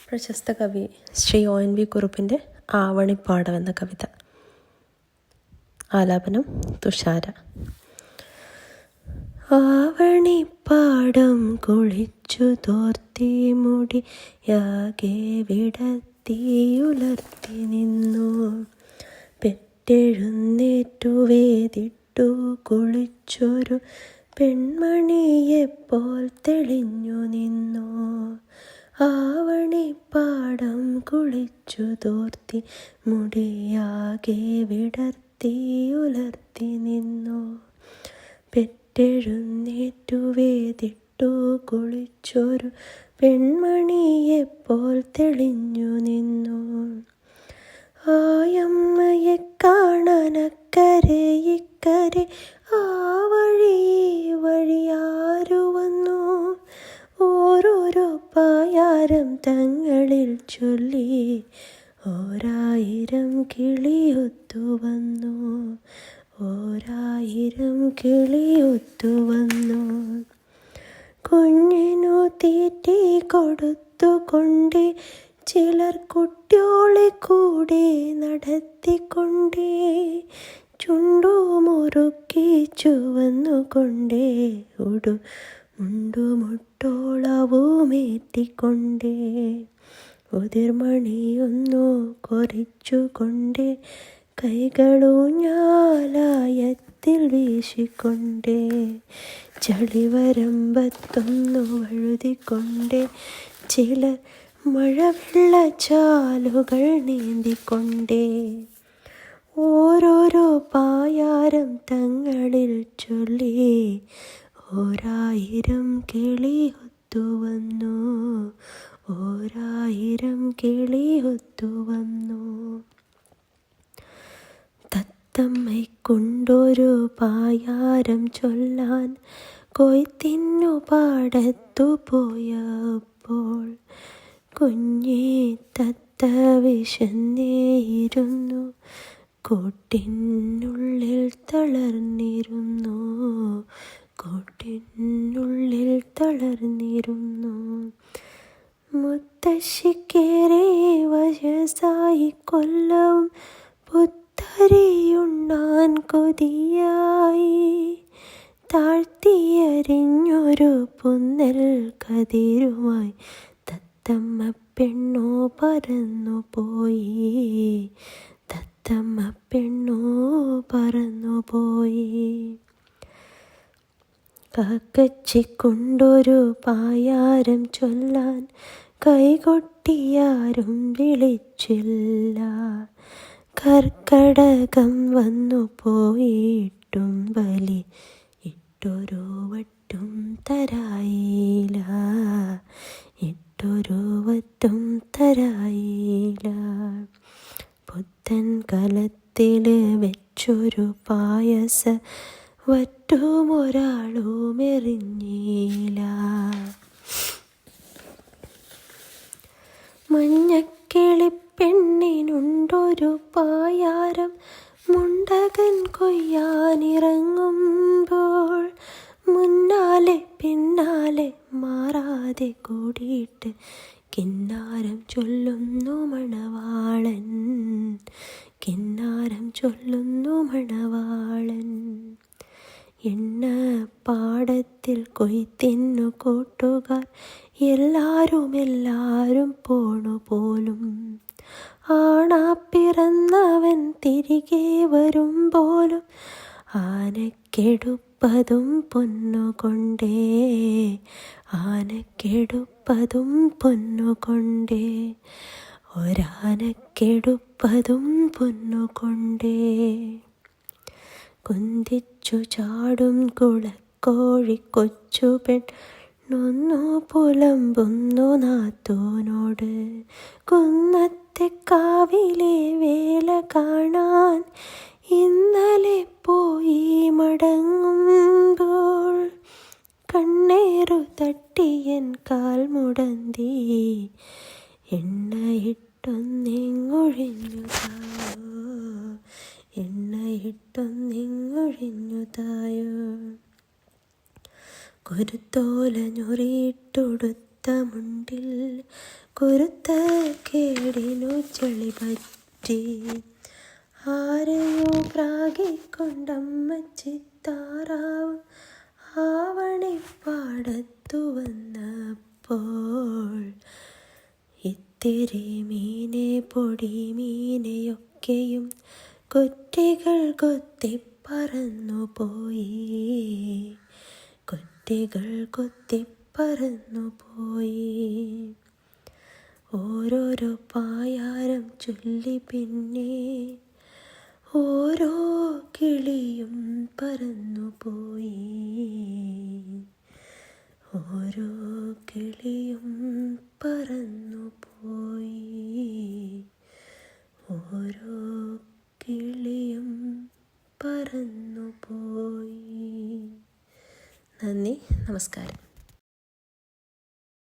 പ്രശസ്ത കവി ശ്രീ ONV കുറുപ്പിൻ്റെ ആവണിപ്പാടം എന്ന കവിത. ആലാപനം തുഷാര. ആവണിപ്പാടം കുളിച്ചു തോർത്തി മുടിയാകെ വിടത്തിയുലർത്തി നിന്നു, പെറ്റെഴുന്നേറ്റു വേദിട്ടു കുളിച്ചൊരു പെൺമണിയെപ്പോൾ തെളിഞ്ഞു നിന്നു. ആവണിപ്പാടം കുളിച്ചു തോർത്തി മുടിയാകെ വിടർത്തിയുലർത്തി നിന്നു, പെറ്റെഴുന്നേറ്റു വേദിട്ടു കുളിച്ചൊരു പെൺമണിയെപ്പോൾ തെളിഞ്ഞു നിന്നു. ആയമ്മയെ കാണാനക്കരെ ഇക്കരെ ആ വഴിയാരു വന്നു, ഓരോരോ പായാരം തങ്ങളിൽ ചൊല്ലി ഓരായിരം കിളിയൊത്തു വന്നു, ഓരായിരം കിളിയൊത്തു വന്നു. കുഞ്ഞിനു തീറ്റി കൊടുത്തുകൊണ്ടേ ചിലർ കുട്ടിയോളെ കൂടെ നടത്തിക്കൊണ്ടേ, ചുണ്ടു മുറുക്കി ചുവന്നുകൊണ്ടേ മുണ്ടുമുട്ടോളവുമേറ്റിക്കൊണ്ടേ, ഉതിർമണിയൊന്നു കൊറിച്ചുകൊണ്ടേ, കൈകളൂഞ്ഞാലായത്തിൽ വീശിക്കൊണ്ടേ, ചളിവരമ്പത്തൊന്നു വഴുതിക്കൊണ്ടേ, ചിലർ മഴവെള്ളച്ചാലുകൾ നീന്തിക്കൊണ്ടേ, ഓരോരോ പായാരം തങ്ങളിൽ ചൊല്ലി ഓരായിരം കിളിയൊത്തു വന്നു, ഓരായിരം കിളിയൊത്തു വന്നു. തത്തമ്മയ്ക്കൊണ്ടൊരു പായാരം ചൊല്ലാൻ കൊയ്ത്തിന്നു പാടത്തു പോയപ്പോൾ, കുഞ്ഞേ തത്ത വിശന്നേയിരുന്നു, കൂട്ടിനുള്ളിൽ തളർന്നിരുന്നു, കൂട്ടിനുള്ളിൽ തളർന്നിരുന്നു. മുത്തശ്ശിക്കേറെ വയസ്സായി കൊല്ലവും പുത്തരിയുണ്ണാൻ കൊതിയായി, താഴ്ത്തിയരിഞ്ഞൊരു പുന്നൽ കതിരുമായി തത്തമ്മ പെണ്ണോ പറന്നുപോയി, തത്തമ്മ പെണ്ണോ പറന്നുപോയി. കാക്കച്ചിക്കൊണ്ടൊരു പായാരം ചൊല്ലാൻ കൈകൊട്ടിയാരും വിളിച്ചില്ല, കർക്കടകം വന്നു പോയിട്ടും ബലി ഇട്ടൊരു വട്ടും തരായില്ല, ഇട്ടൊരു വട്ടും തരായില്ല. പുത്തൻ കലത്തിൽ വെച്ചൊരു പായസ വറ്റുമൊരാളുമെറിഞ്ഞില്ല. മഞ്ഞക്കിളിപ്പെണ്ണിനുണ്ടൊരു പായാരം മുണ്ടകൻ കൊയ്യാനിറങ്ങുമ്പോൾ, മുന്നാലെ പിന്നാലെ മാറാതെ കൂടിയിട്ട് കിന്നാരം ചൊല്ലുന്നു മണവാളൻ, കിന്നാരം ചൊല്ലുന്നു മണവാളൻ. എണ്ണ പാടത്തിൽ കൊയ്ത്തിന്നു കൂട്ടുകാർ എല്ലാരും പോണു പോലും, ആണാ പിറന്നവൻ തിരികെ വരുമ്പോലും, ആനക്കെടുപ്പതും പൊന്നുകൊണ്ടേ, ആനക്കെടുപ്പതും പൊന്നുകൊണ്ടേ, ഒരാനക്കെടുപ്പതും പൊന്നുകൊണ്ടേ. കുന്തിച്ചു ചാടും കുളക്കോഴി കൊച്ചു പെണ്ണൊന്നു പുലമ്പുന്നു നാത്തോനോട്, കുന്നത്തെ കാവിലെ വേല കാണാൻ ഇന്നലെ പോയി മടങ്ങുമ്പോൾ, കണ്ണേറു തട്ടിയൻ കാൽ മുടന്തി, എണ്ണയിട്ടൊന്നിങ്ങൊഴിഞ്ഞു തായോ, എണ്ണയിട്ടൊന്നിങ്ങൊഴിഞ്ഞു തായോ. കുരുത്തോല ഞൊറിയിട്ടുടുത്ത മുണ്ടിൽ കുരുത്തക്കേടിനു ചെളി പറ്റി ആരെയോ പ്രാഗിക്കൊണ്ടമ്മച്ചി താറാവ് ആവണിപ്പാടത്തു വന്നപ്പോൾ ഇത്തിരി മീനെ പൊടി മീനെയൊക്കെയും കുറ്റികൾ കൊത്തിപ്പറന്നു പോയി, കുറ്റികൾ കൊത്തിപ്പറന്നു പോയി. ഓരോരോ പായാരം ചൊല്ലി പിന്നെ ഓരോ കിളിയും പറന്നു പോയി, ഓരോ കിളിയും പറന്നു പോയി, ഓരോ കിളിയും പറന്നു പോയി. നന്ദി, നമസ്കാരം.